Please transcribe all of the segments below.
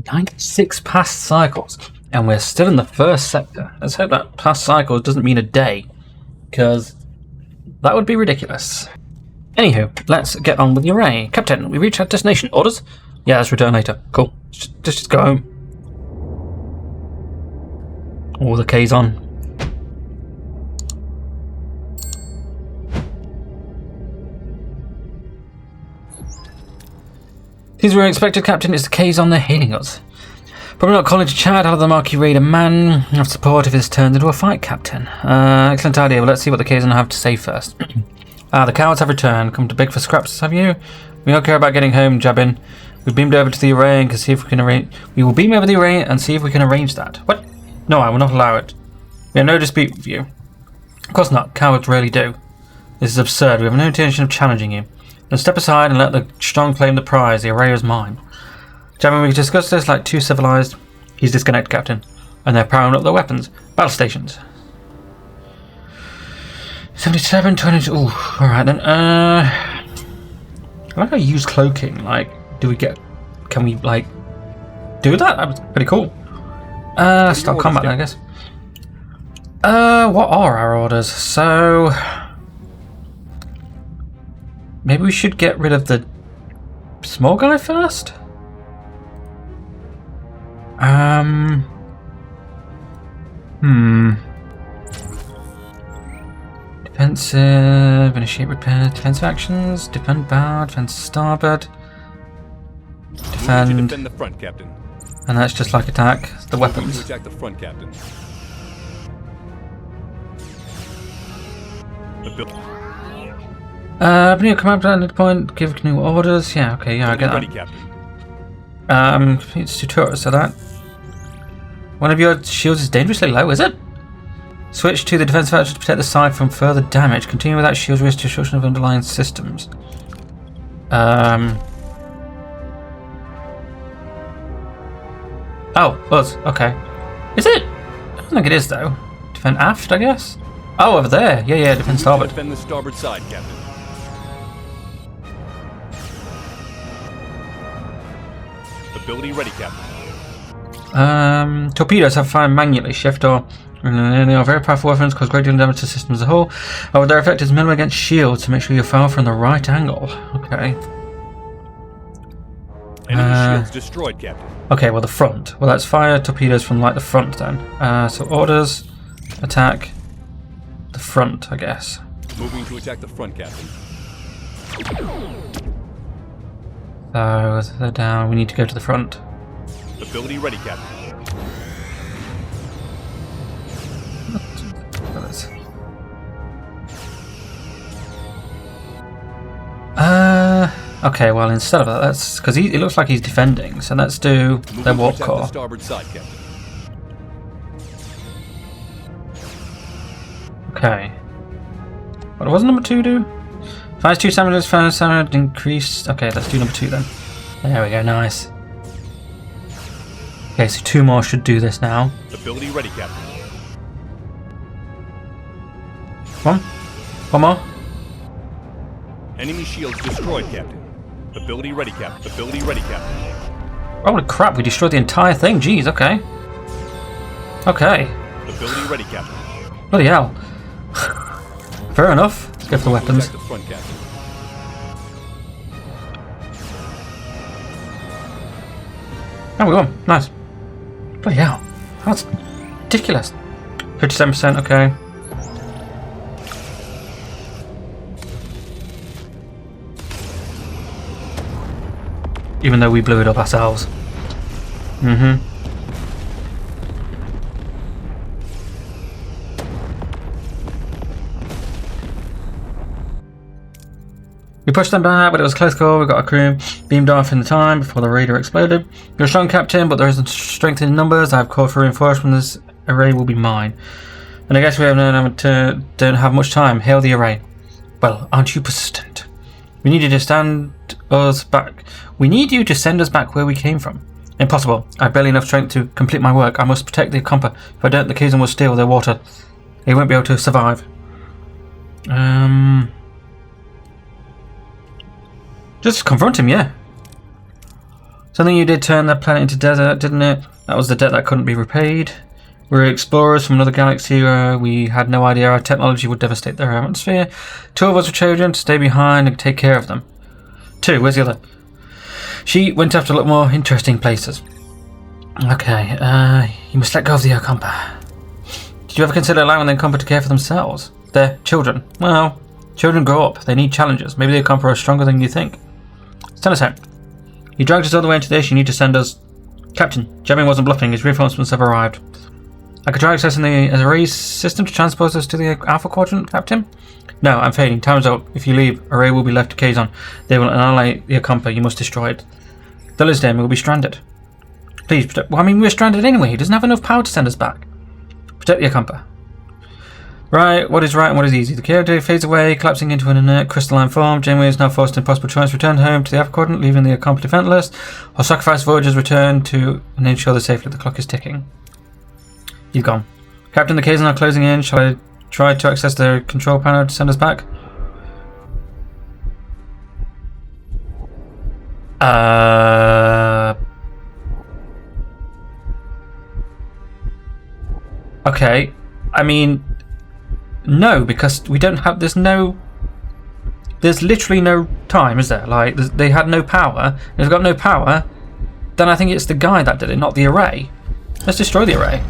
96 past cycles, and we're still in the first sector. Let's hope that past cycles doesn't mean a day, because that would be ridiculous. Anywho, let's get on with the array. Captain, we reached our destination. Orders? Yeah, let's return later. Cool. Just go home. All the K's on. These were unexpected, Captain. It's the K's on. They're hailing us. Probably not calling to chat out of the Marquis Raider man. Of support if this turns into a fight, Captain. Excellent idea. Well, let's see what the K's on have to say first. The cowards have returned. Come to beg for scraps, have you? We don't care about getting home, Jabin. We beamed over to the array and can see if we can arrange. We will beam over the array and see if we can arrange that. What? No, I will not allow it. We have no dispute with you. Of course not. Cowards rarely do. This is absurd. We have no intention of challenging you. Now step aside and let the strong claim the prize. The array is mine. Jabin, we discussed this like two civilized. He's disconnected, Captain. And they're powering up their weapons. Battle stations. 77, 22. Ooh, alright then. I like how you use cloaking. Like, can we, like, do that? That was pretty cool. Start combat then, I guess. What are our orders? So, maybe we should get rid of the small guy first? Defensive, initiate repair, defensive actions, defend bow, defend starboard, defend the front, Captain. And that's just like attack the weapons. To attack the front, Captain. New command plan at point, give new orders. Yeah, okay, yeah, I get ready, that. Captain. It's tutorial, so that one of your shields is dangerously low, is it? Switch to the defensive action to protect the side from further damage. Continue without shields, risk destruction of underlying systems. Oh, us. Okay. Is it? I don't think it is though. Defend aft, I guess. Oh, over there. Yeah, defend starboard. Defend the starboard side, Captain. Ability ready, Captain. Torpedoes have fired manually. Shift or they are very powerful weapons, cause great deal of damage to the system as a whole. However, their effect is minimal against shields, so make sure you fire from the right angle. Okay. Enemy shields destroyed, Captain. Okay, well the front. Well, let's fire torpedoes from like the front then. So orders, attack, the front, I guess. Moving to attack the front, Captain. So they're down. We need to go to the front. Ability ready, Captain. Okay, well instead of that, let's because it looks like he's defending. So let's do their warp core. The starboard side, Captain. Okay. What was number 2 do? Fires 2 stamina, fire stamina increased. Okay, let's do number 2 then. There we go, nice. Okay, so 2 more should do this now. Ability ready, Captain. One more. Enemy shields destroyed, Captain. Ability ready, Captain. Ability ready, Captain. Holy crap, we destroyed the entire thing. Jeez, okay. Okay. Ability ready, Captain. Bloody hell. Fair enough. Let's go for the weapons. The front, Captain. Oh, we won. Nice. Bloody hell. That's ridiculous. 57%, okay. Even though we blew it up ourselves. We pushed them back, but it was a close call. We got our crew beamed off in the time before the raider exploded. You're a strong captain, but there isn't strength in numbers. I've called for reinforcement. This array will be mine. And I guess we don't have much time. Hail the array. Well, aren't you persistent? We need you to stand us back. We need you to send us back where we came from. Impossible. I have barely enough strength to complete my work. I must protect the Compa. If I don't, the Kazan will steal their water. They won't be able to survive. Just confront him, yeah. Something you did turn that planet into desert, didn't it? That was the debt that couldn't be repaid. We were explorers from another galaxy. We had no idea our technology would devastate their atmosphere. 2 of us were chosen to stay behind and take care of them. 2, where's the other? She went off to look more interesting places. Okay, you must let go of the Ocampa. Did you ever consider allowing the Ocampa to care for themselves? They're children. Well, children grow up. They need challenges. Maybe the Ocampa are stronger than you think. Send us home. You dragged us all the way into this. You need to send us... Captain, Jamming wasn't bluffing. His reinforcements have arrived. I could try accessing the array system to transport us to the Alpha Quadrant, Captain? No, I'm fading. Time's up. If you leave, array will be left to Kazon. They will annihilate the Ocampa. You must destroy it. They'll us we'll be stranded. Please protect... Well, I mean, we're stranded anyway. He doesn't have enough power to send us back. Protect the Ocampa. Right, what is right and what is easy? The character fades away, collapsing into an inert crystalline form. Janeway is now forced to impossible choice: return home to the Alpha Quadrant, leaving the Ocampa defenseless, or sacrifice Voyager's return to and ensure the safety. The clock is ticking. You've gone. Captain, the Kazon are closing in. Shall I try to access the control panel to send us back? Okay. I mean, no, because we don't have... There's literally no time, is there? Like, they had no power. If they've got no power, then I think it's the guy that did it, not the array. Let's destroy the array.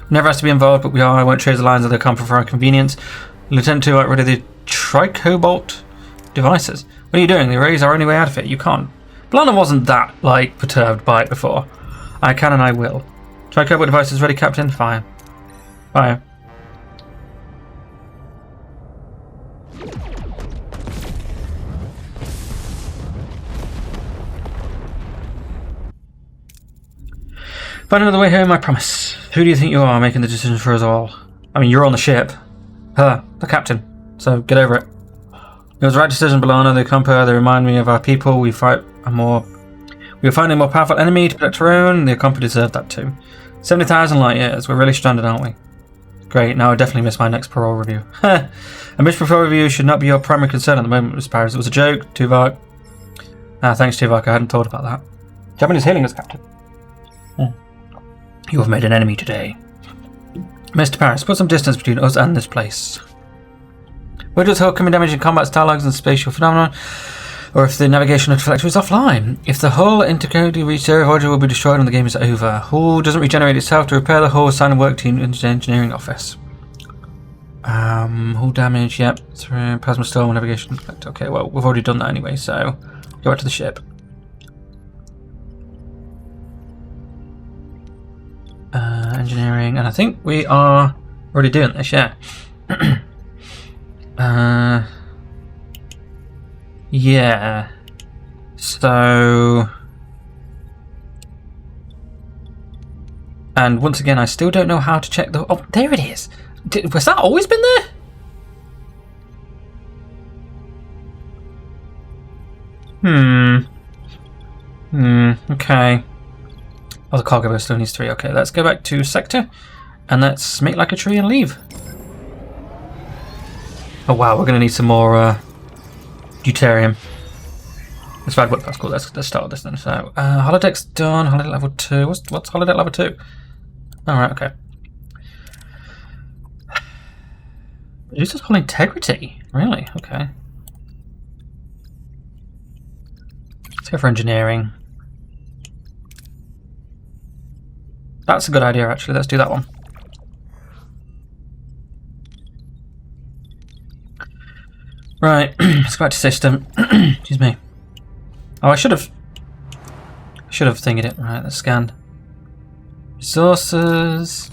Never has to be involved, but we are. I won't trace the lines of the Ocampa for our convenience. Lieutenant 2, get rid of the Tricobalt devices. What are you doing? The arrays are our only way out of it. You can't. Blana wasn't that, like, perturbed by it before. I can and I will. Tricobalt devices ready, Captain. Fire. Fire. Find another way home, I promise. Who do you think you are making the decision for us all? I mean, you're on the ship. Her, the captain. So get over it. It was the right decision, B'Elanna. The Ocampa, they remind me of our people. We were finding a more powerful enemy to protect our own. The Ocampa deserved that too. 70,000 light years. We're really stranded, aren't we? Great. Now I definitely missed my next parole review. A missed parole review should not be your primary concern at the moment, Miss Paris. It was a joke, Tuvok. Thanks, Tuvok. I hadn't thought about that. Jamin is healing us, Captain. You have made an enemy today. Mr. Paris, put some distance between us and this place. Where does hull coming damage in combat starlogs and spatial phenomenon, or if the navigation deflector is offline? If the hull integrity reaches area, Voyager will be destroyed when the game is over. Hull doesn't regenerate itself. To repair the hull, assign a work team into the engineering office. Hull damage, yep. Through plasma storm, navigation deflector. Okay, well, we've already done that anyway, so go back to the ship. Engineering, and I think we are already doing this, yeah. Yeah. So, and once again, I still don't know how to check the... Oh, there it is. Was that always been there? Okay. Oh, the cargo boat still needs 3. Okay, let's go back to sector, and let's make like a tree and leave. Oh wow, we're going to need some more deuterium. That's bad work. That's cool. Let's start with this then. So, holodeck's done. Holodeck level 2. What's holodeck level 2? All right. Okay. Reduces hull integrity. Really? Okay. Let's go for engineering. That's a good idea, actually. Let's do that one. Right, let's go back to system. Excuse me. Oh, I should have thinged it. Right, let's scan. Resources,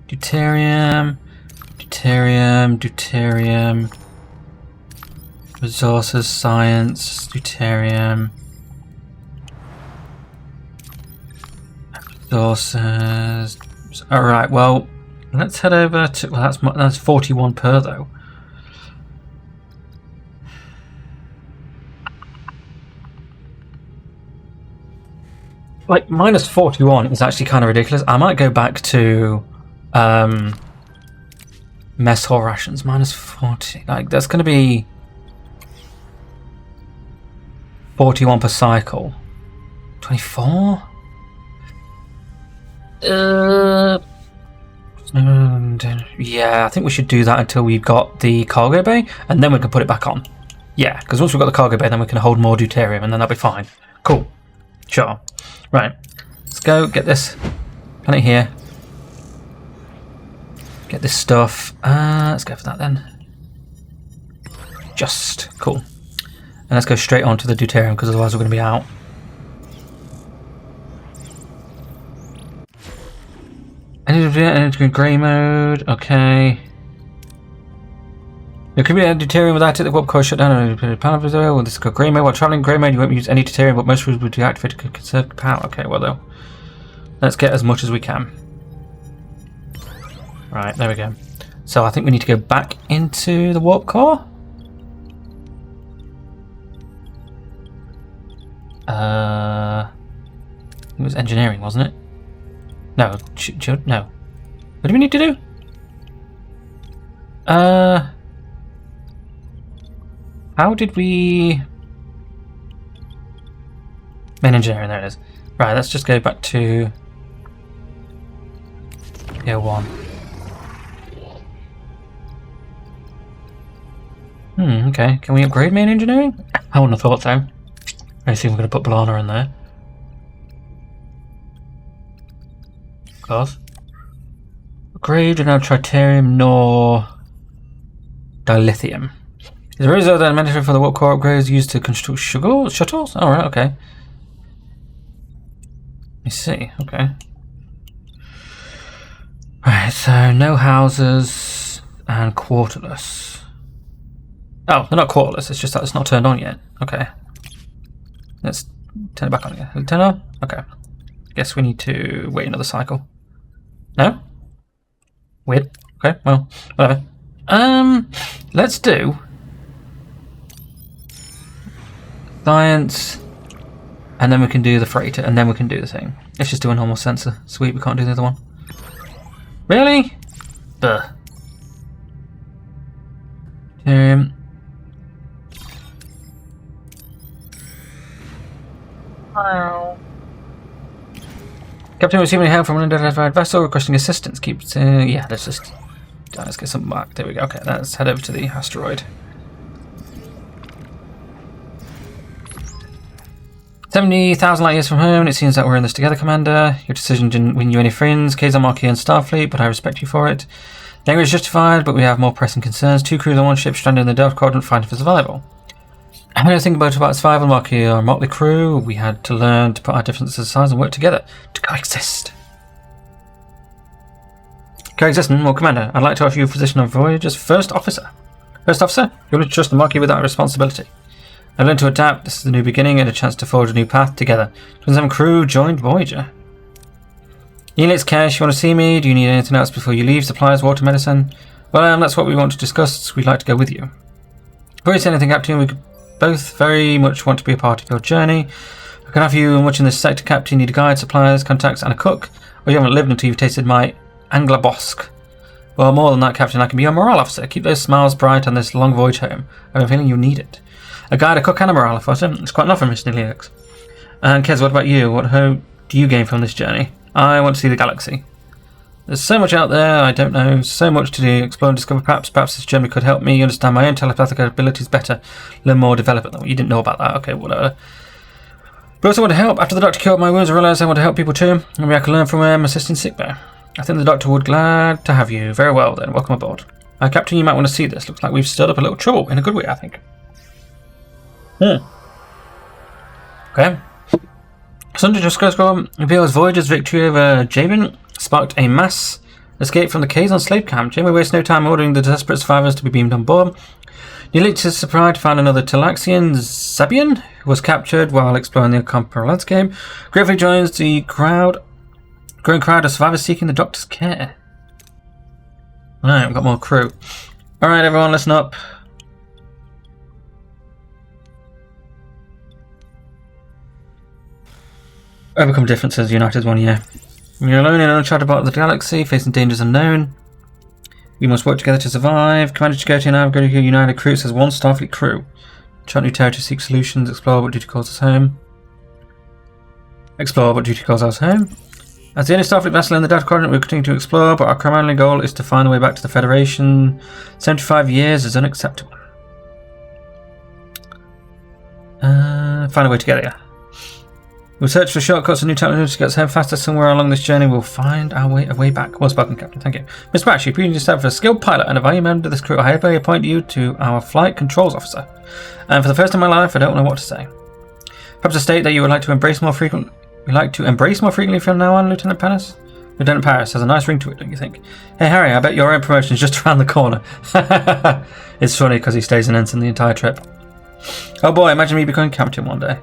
deuterium. Resources, science, deuterium. Resources. Alright, well, let's head over to... Well, that's 41 per, though. Like, minus 41 is actually kind of ridiculous. I might go back to mess hall rations. Minus 40. Like, that's going to be 41 per cycle. 24? Yeah, I think we should do that until we've got the cargo bay, and then we can put it back on. Yeah, because once we've got the cargo bay, then we can hold more deuterium, and then that'll be fine. Cool. Sure. Right. Let's go get this. Planet here. Get this stuff. Let's go for that then. Just. Cool. And let's go straight on to the deuterium, because otherwise we're going to be out. Energy grey mode. Okay. There could be a deuterium without it. The warp core shut down. Well, this is grey mode. While traveling grey mode, you won't use any deuterium, but most routes will be deactivated to conserve power. Okay, well though. Let's get as much as we can. Right, there we go. So I think we need to go back into the warp core. It was engineering, wasn't it? No, no. What do we need to do? How did we... Main engineering, there it is. Right, let's just go back to... Year 1. Okay. Can we upgrade main engineering? I wouldn't have thought so. I assume we're going to put Balana in there. Of course. Upgrade, and now Tritarium nor dilithium. Is there is other mandatory for the warp core upgrades used to construct shuttles? Oh, right, okay. I see, okay. Right, so no houses and quarterless. Oh, they're not quarterless, it's just that it's not turned on yet. Okay. Let's turn it back on again. Will it turn on? Okay. Guess we need to wait another cycle. No? Weird. Okay, well, whatever. Let's do science, and then we can do the freighter, and then we can do the thing. Let's just do a normal sensor. Sweet, we can't do the other one. Really? Buh. Captain, receiving help from an unidentified vessel requesting assistance. Yeah, let's just... Let's get something back. There we go. Okay, let's head over to the asteroid. 70,000 light years from home, and it seems that we're in this together, Commander. Your decision didn't win you any friends. Kazar Marquis and Starfleet, but I respect you for it. The anger is justified, but we have more pressing concerns. 2 crews on 1 ship stranded in the Delta Quadrant fighting for survival. I know think about survival, Marquis. Our motley crew, we had to learn to put our differences aside and work together to coexist. Coexisting, well, Commander, I'd like to offer you a position of Voyager's first officer. First officer? You're to trust the Marquis without responsibility. I learned to adapt. This is the new beginning and a chance to forge a new path together. 27 crew joined Voyager. Elix Cash, you want to see me? Do you need anything else before you leave? Supplies, water, medicine? Well, that's what we want to discuss. We'd like to go with you. Before you say anything, Captain, we could both very much want to be a part of your journey. I can offer you much in this sector, Captain. You need a guide, supplies, contacts, and a cook. Or you haven't lived until you've tasted my Anglabosk. Well, more than that, Captain, I can be your morale officer. Keep those smiles bright on this long voyage home. I have a feeling you'll need it. A guide, a cook, and a morale officer. It's quite enough for Mr. Helix. And Kez, what about you? What hope do you gain from this journey? I want to see the galaxy. There's so much out there, I don't know, so much to do, explore and discover. Perhaps this journey could help me understand my own telepathic abilities better, learn more, develop it. You didn't know about that, okay, whatever. But I also want to help. After the doctor cured my wounds, I realised I want to help people too. Maybe I can learn from him, assist in sickbay. I think the doctor would glad to have you. Very well then, welcome aboard. Captain, you might want to see this. Looks like we've stirred up a little trouble, in a good way, I think. Okay. Sunday Jusco reveals Voyager's victory over Jabin sparked a mass escape from the Kazon slave camp. Janeway wastes no time ordering the desperate survivors to be beamed on board. Elix is surprised to find another Talaxian, Zabian, who was captured while exploring the uncomparable landscape. Gravely joins the growing crowd of survivors seeking the Doctor's care. Alright, we've got more crew. Alright, everyone, listen up. Overcome differences, unite as one, yeah. We're alone in an uncharted part of the galaxy, facing dangers unknown. We must work together to survive. Commander Chakotay and I have got to unite a crew. It says 1 Starfleet crew. Chart new territory, seek solutions, explore what duty calls us home. Explore, but duty calls us home. As the only Starfleet vessel in the Delta Quadrant, we continue to explore, but our primary goal is to find a way back to the Federation. 75 years is unacceptable. Find a way to get there. We'll search for shortcuts and new technology to get us home faster. Somewhere along this journey, we'll find our way back. Well spoken, Captain. Thank you. Miss Batch, you previously served for a skilled pilot and a valued member of this crew. I hereby appoint you to our flight controls officer. And for the first time in my life, I don't know what to say. Perhaps to state that you would like to embrace more frequently. You'd like to embrace more frequently from now on, Lieutenant Paris? Lieutenant Paris has a nice ring to it, don't you think? Hey, Harry, I bet your own promotion is just around the corner. It's funny because he stays an ensign the entire trip. Oh boy, imagine me becoming captain one day.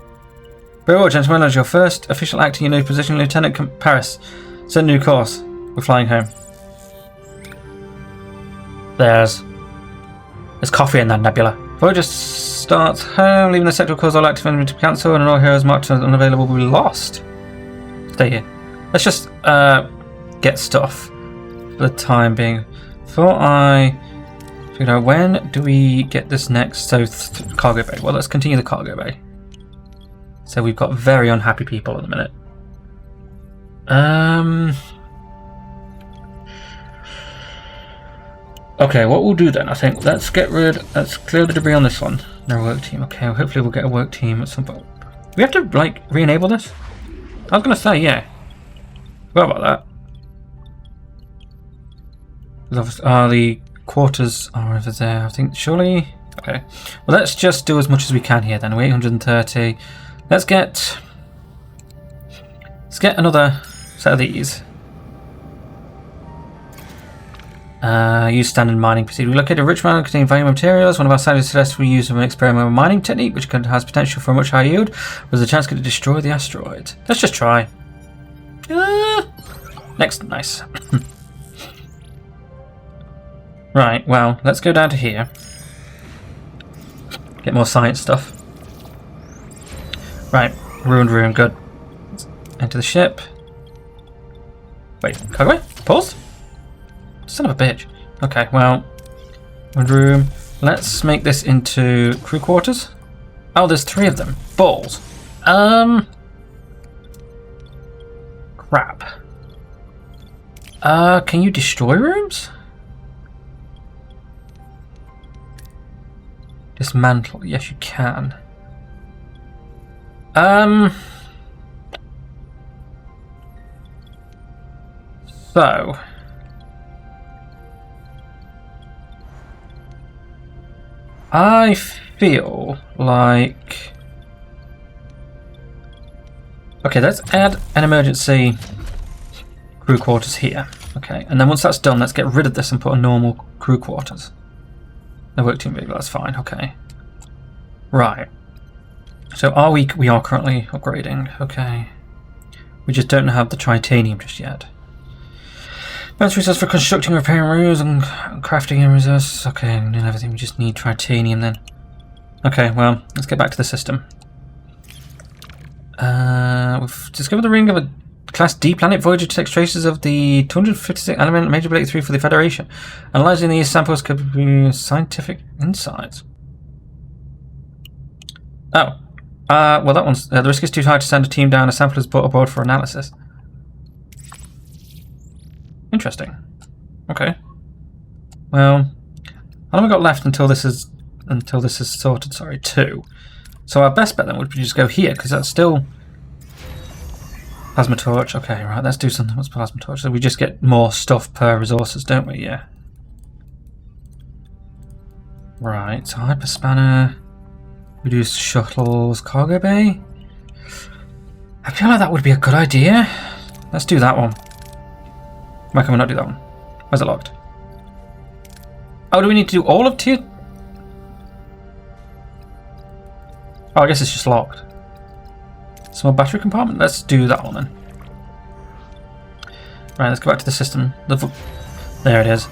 Very well, gentlemen, as your first official act in your new position, Lieutenant Paris, set a new course. We're flying home. There's coffee in that nebula. Voyager starts home, leaving the sector course all active and to cancel, and all heroes marked as unavailable will be lost. Stay here. Let's just get stuff for the time being. Before I figure out when do we get this next? So cargo bay. Well, let's continue the cargo bay. So we've got very unhappy people at the minute. Okay, what we'll do then, I think, let's clear the debris on this one. No work team. Okay, well, hopefully we'll get a work team at some point. We have to, like, re-enable this? I was going to say, yeah. What about that? The quarters are over there, I think, surely? Okay. Well, let's just do as much as we can here then. 830. Let's get another set of these. Use standard mining procedure. We located a rich mine containing valuable materials. One of our scientists suggests we use an experimental mining technique which has potential for a much higher yield. There's a chance to destroy the asteroid. Let's just try. Next, nice. Right, well, let's go down to here. Get more science stuff. Right, ruined room, good. Let's enter the ship. Wait, cargo? Pause? Son of a bitch. Okay, well, ruined room. Let's make this into crew quarters. Oh, there's 3 of them. Balls. Crap. Can you destroy rooms? Dismantle. Yes, you can. So. I feel like... Okay, let's add an emergency crew quarters here. Okay, and then once that's done, let's get rid of this and put a normal crew quarters. No work team vehicle, that's fine, okay. Right. So we are currently upgrading, okay. We just don't have the titanium just yet. Balance resource for constructing, repairing rooms and crafting and resources. Okay, and everything, we just need titanium then. Okay, well, let's get back to the system. We've discovered the ring of a Class D planet. Voyager takes traces of the 256 element major breakthrough for the Federation. Analyzing these samples could be scientific insights. Oh. Well, that one's... the risk is too high to send a team down. A sample is brought aboard for analysis. Interesting. Okay. Well, how long have we got left until this is sorted? Sorry, 2. So our best bet then would be just go here because that's still plasma torch. Okay, right. Let's do something. What's plasma torch? So we just get more stuff per resources, don't we? Yeah. Right. So hyper spanner, reduce shuttles, cargo bay. I feel like that would be a good idea. Let's do that one. Why can we not do that one? Where's it locked? Oh, do we need to do all of tier? Oh, I guess it's just locked. Small battery compartment? Let's do that one then. Right, let's go back to the system. There it is.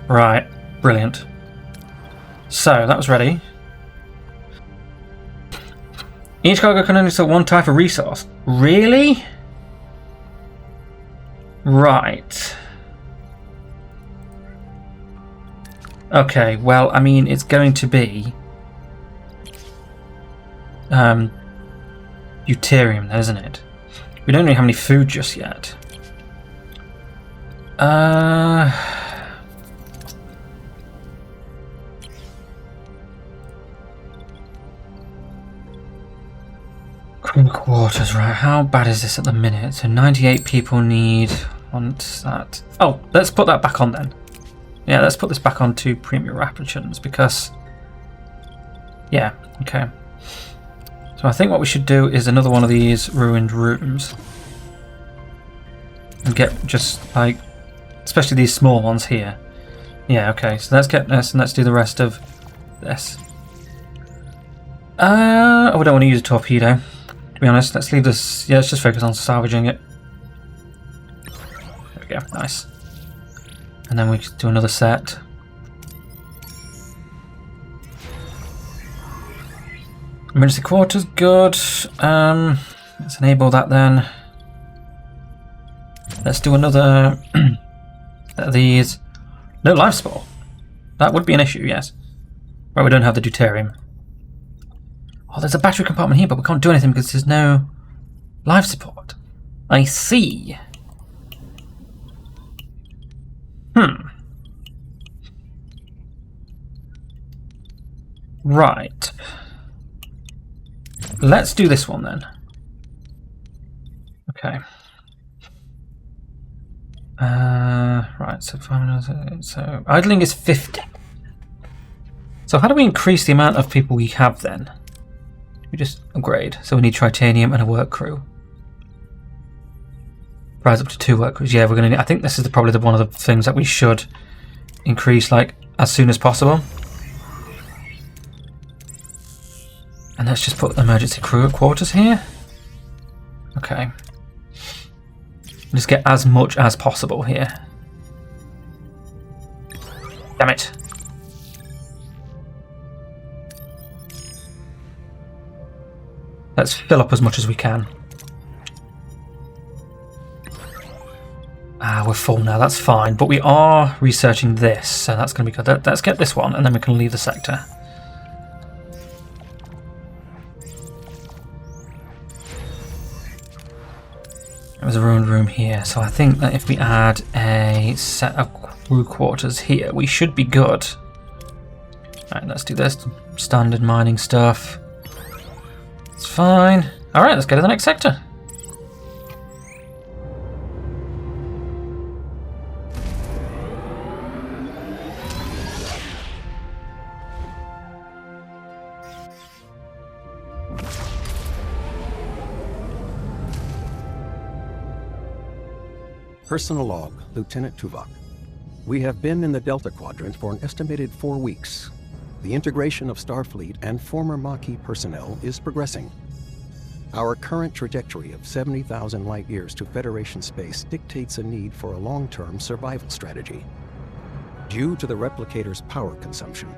Right, brilliant. So, that was ready. Each cargo can only sell one type of resource. Really? Right. Okay, well, I mean, it's going to be deuterium, isn't it? We don't really have any food just yet. Crew quarters, right? How bad is this at the minute? So 98 people want that. Oh, let's put that back on then. Yeah, let's put this back on to premium rations because... Yeah, okay. So I think what we should do is another one of these ruined rooms. And get just like... Especially these small ones here. Yeah, okay, so let's get this and let's do the rest of this. Oh, we don't want to use a torpedo. To be honest, let's leave this... Yeah, let's just focus on salvaging it. There we go, nice. And then we can do another set. Emergency quarters, good. Let's enable that then. Let's do another of these. No life support. That would be an issue, yes. Right, we don't have the deuterium. Oh, there's a battery compartment here, but we can't do anything because there's no life support. I see. Right. Let's do this one then. Okay. Right, so 500, so idling is 50. So how do we increase the amount of people we have then? We just upgrade. So we need titanium and a work crew. Rise up to 2 work crews. Yeah, we're gonna need, I think this is probably one of the things that we should increase like as soon as possible. And let's just put emergency crew quarters here. Okay. Just get as much as possible here. Damn it. Let's fill up as much as we can. We're full now, that's fine. But we are researching this, so that's going to be good. Let's get this one, and then we can leave the sector. There's a ruined room here, so I think that if we add a set of crew quarters here, we should be good. Alright, let's do this. Standard mining stuff. It's fine. Alright, let's go to the next sector. Personal log, Lieutenant Tuvok. We have been in the Delta Quadrant for an estimated 4 weeks. The integration of Starfleet and former Maquis personnel is progressing. Our current trajectory of 70,000 light-years to Federation space dictates a need for a long-term survival strategy. Due to the replicator's power consumption,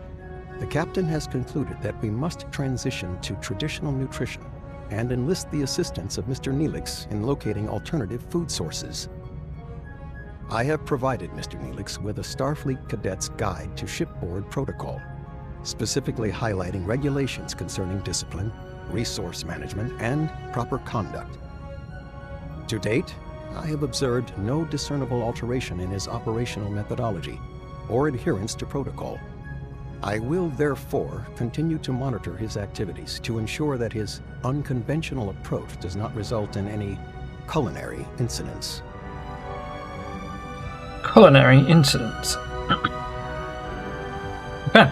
the captain has concluded that we must transition to traditional nutrition and enlist the assistance of Mr. Neelix in locating alternative food sources. I have provided Mr. Neelix with a Starfleet Cadet's Guide to Shipboard Protocol, specifically highlighting regulations concerning discipline, resource management, and proper conduct. To date, I have observed no discernible alteration in his operational methodology or adherence to protocol. I will therefore continue to monitor his activities to ensure that his unconventional approach does not result in any culinary incidents. Culinary incidents. Okay.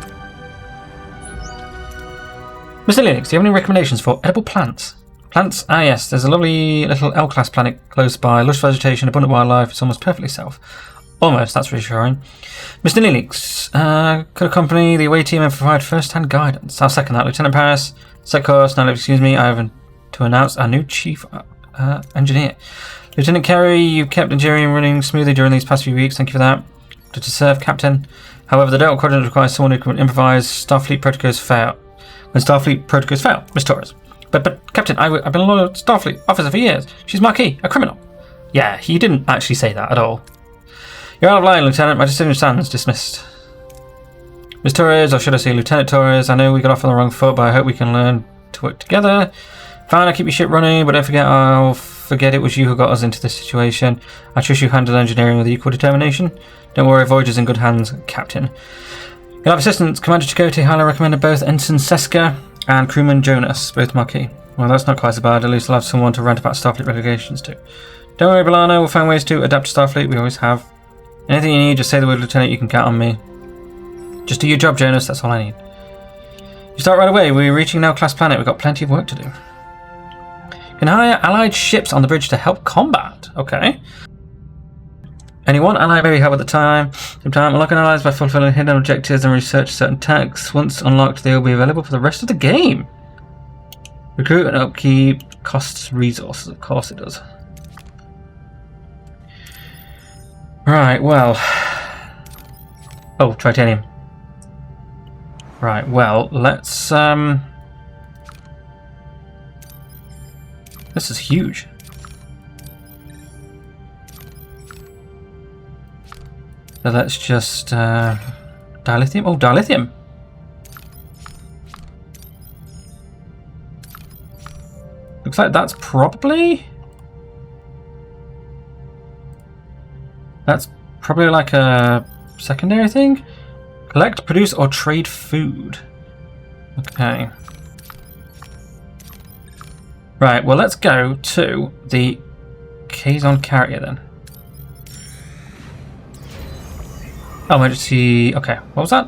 Mr. Linux, do you have any recommendations for edible plants? Plants? Ah yes, there's a lovely little L-class planet close by. Lush vegetation, abundant wildlife, it's almost perfectly safe. Almost, that's reassuring. Mr. Linux, could accompany the away team and provide first-hand guidance. I'll second that. Lieutenant Paris, set course. Now, excuse me, I have to announce our new chief engineer. Lieutenant Carey, you've kept Nigerian running smoothly during these past few weeks. Thank you for that. To serve, Captain. However, the Delta Quadrant requires someone who can improvise. Starfleet protocols fail. When Starfleet protocols fail, Miss Torres. But Captain, I've been a loyal Starfleet officer for years. She's Maquis, a criminal. Yeah, he didn't actually say that at all. You're out of line, Lieutenant. My decision stands dismissed. Miss Torres, or should I say Lieutenant Torres, I know we got off on the wrong foot, but I hope we can learn to work together. Fine, I'll keep your ship running, but don't forget I'll forget it was you who got us into this situation. I trust you handled engineering with equal determination. Don't worry, Voyager's in good hands, Captain. You'll have assistants. Commander Chakotay highly recommended both Ensign Seska and Crewman Jonas, both Marquis. Well, that's not quite so bad. At least I'll have someone to rant about Starfleet relegations to. Don't worry, B'Elanna. We'll find ways to adapt to Starfleet. We always have. Anything you need, just say the word, Lieutenant. You can count on me. Just do your job, Jonas. That's all I need. You start right away. We're reaching an L-class planet. We've got plenty of work to do. You can hire allied ships on the bridge to help combat. Okay. Anyone? Allied maybe help at the time. Sometimes unlocking allies by fulfilling hidden objectives and research certain tasks. Once unlocked, they will be available for the rest of the game. Recruit and upkeep costs resources. Of course it does. Right, well. Oh, titanium. Right, well, let's this is huge. So let's just dilithium. Oh, dilithium. Looks like that's probably like a secondary thing. Collect, produce, or trade food. Okay. Right, well, let's go to the Kazon carrier then. Oh, emergency. Okay, what was that?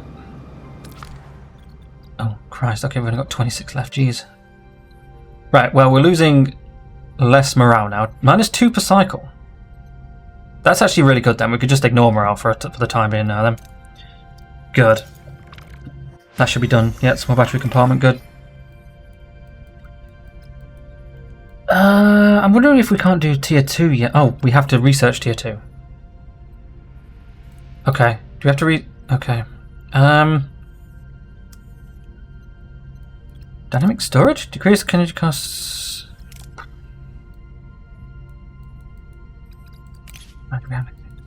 Oh, Christ. Okay, we've only got 26 left. Jeez. Right, well, we're losing less morale now. -2 per cycle. That's actually really good then. We could just ignore morale for the time being now then. Good. That should be done. Yeah, small battery compartment. Good. I'm wondering if we can't do tier 2 yet. Oh, we have to research tier 2. Okay. Do we have to okay. Dynamic storage? Decrease energy costs.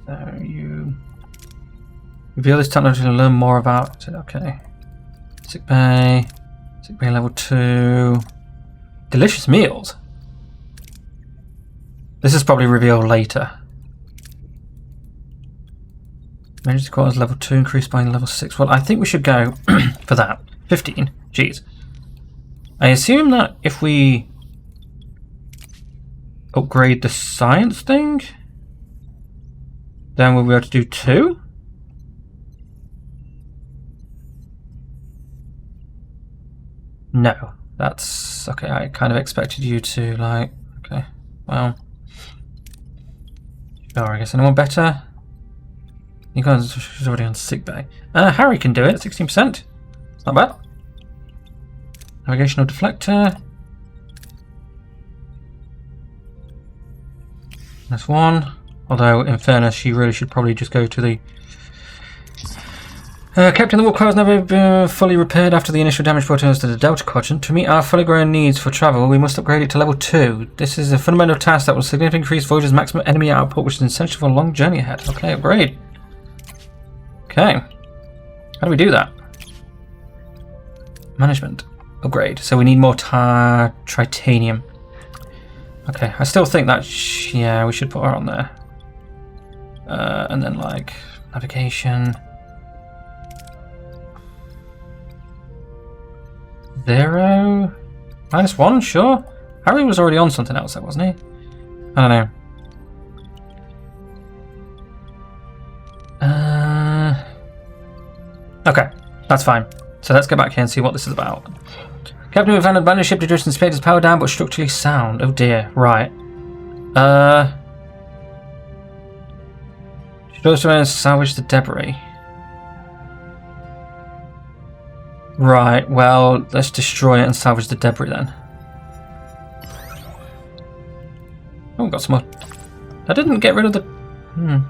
So you reveal this technology to learn more about it. Okay. Sick bay level 2. Delicious meals. This is probably revealed later. Emergency quarters level 2 increased by level 6. Well, I think we should go for that. 15. Jeez. I assume that if we upgrade the science thing, then we'll be able to do 2. No. That's okay. I kind of expected you to like. Okay. Well. Sure, I guess anyone better? You guys, she's already on sick bay. Harry can do it. 16%. It's not bad. Navigational deflector. That's 1. Although, in fairness, she really should probably just go to the. Captain, the warp car has never been fully repaired after the initial damage brought us to the Delta Quadrant. To meet our fully grown needs for travel, we must upgrade it to level 2. This is a fundamental task that will significantly increase Voyager's maximum enemy output, which is essential for a long journey ahead. Okay, upgrade. Okay. How do we do that? Management. Upgrade. So we need more titanium. Okay, I still think that, yeah, we should put her on there. And then, like, navigation. 0. -1, sure. Harry was already on something else, wasn't he? I don't know. Okay, that's fine. So let's go back here and see what this is about. Captain, we found an abandoned ship. The distance space is powered down but structurally sound. Oh dear, right. Should also salvage the debris. Right, well, let's destroy it and salvage the debris then. Oh, got some more. I didn't get rid of the...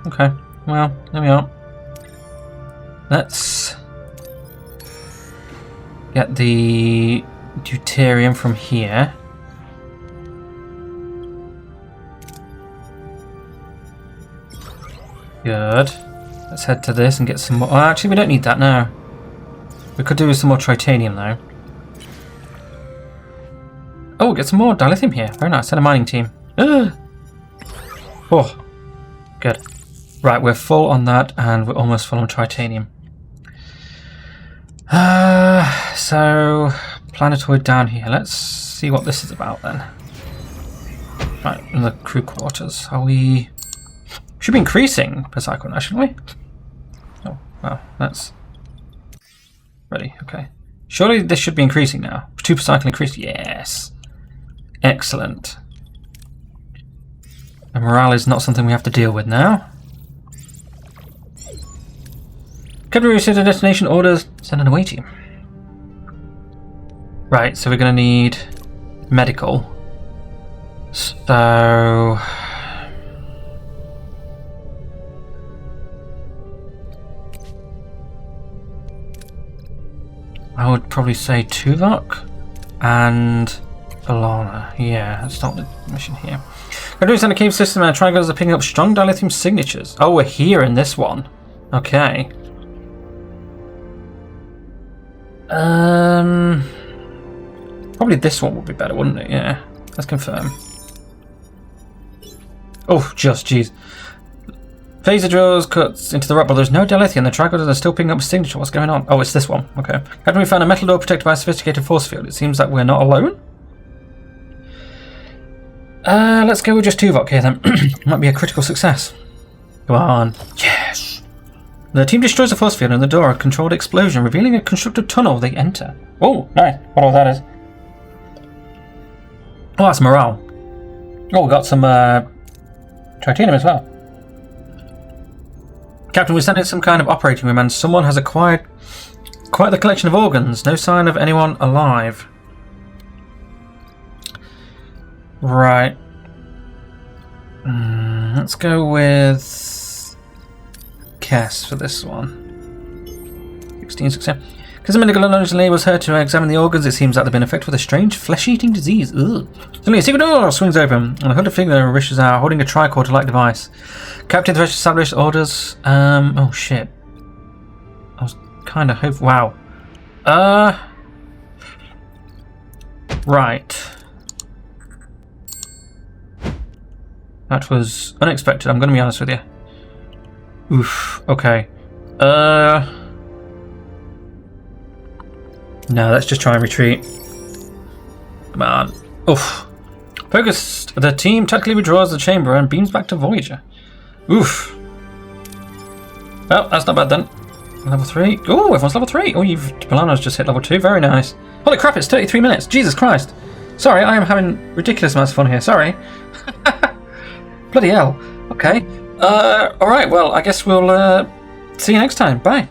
okay. Well, there we are. Let's get the deuterium from here. Good. Let's head to this and get some more... Oh, actually, we don't need that now. We could do with some more titanium, though. Oh, get some more dilithium here. Very nice. And a mining team. Oh, good. Right, we're full on that, and we're almost full on titanium. So, planetoid down here. Let's see what this is about then. Right, in the crew quarters. Are we... Should be increasing per cycle now, shouldn't we? Oh, wow, that's... Ready, okay. Surely this should be increasing now. 2 per cycle increase, yes. Excellent. And morale is not something we have to deal with now. Captain, received a destination orders. Send an away team. Right, so we're going to need medical. So... I would probably say Tuvok and Alana. Yeah, let's start the mission here. We're doing a cave system and triangles are picking up strong dilithium signatures. Oh, we're here in this one. Okay. Probably this one would be better, wouldn't it? Yeah. Let's confirm. Oh, jeez. Phaser drills cuts into the rock, but there's no dilithium. The triangles are still picking up a signature. What's going on? Oh, it's this one. Okay. Haven't we found a metal door protected by a sophisticated force field? It seems that we're not alone. Let's go with just Tuvok here then. Might be a critical success. Come on. Yes! The team destroys the force field and the door, a controlled explosion, revealing a constructed tunnel they enter. Oh, nice. Wonder what that is. Oh, that's morale. Oh, we got some titanium as well. Captain, we sent in some kind of operating room and someone has acquired quite the collection of organs. No sign of anyone alive. Right. Let's go with Cass for this one. 16 success. Because the medical knowledge enables her to examine the organs, it seems that they've been affected with a strange flesh-eating disease. Ugh. Suddenly a secret door swings open, and a hooded figure rushes out, holding a tricorder-like device. Captain Thresh established orders. Oh shit. I was kind of hopeful. Wow. Right. That was unexpected, I'm going to be honest with you. Oof, okay. No, let's just try and retreat. Come on. Oof. Focused. The team tactically withdraws the chamber and beams back to Voyager. Oof. Well, that's not bad then. Level 3. Oh, everyone's level 3. Oh, Milano's just hit level 2. Very nice. Holy crap, it's 33 minutes. Jesus Christ. Sorry, I am having ridiculous amounts of fun here. Sorry. Bloody hell. Okay. Alright, well, I guess we'll see you next time. Bye.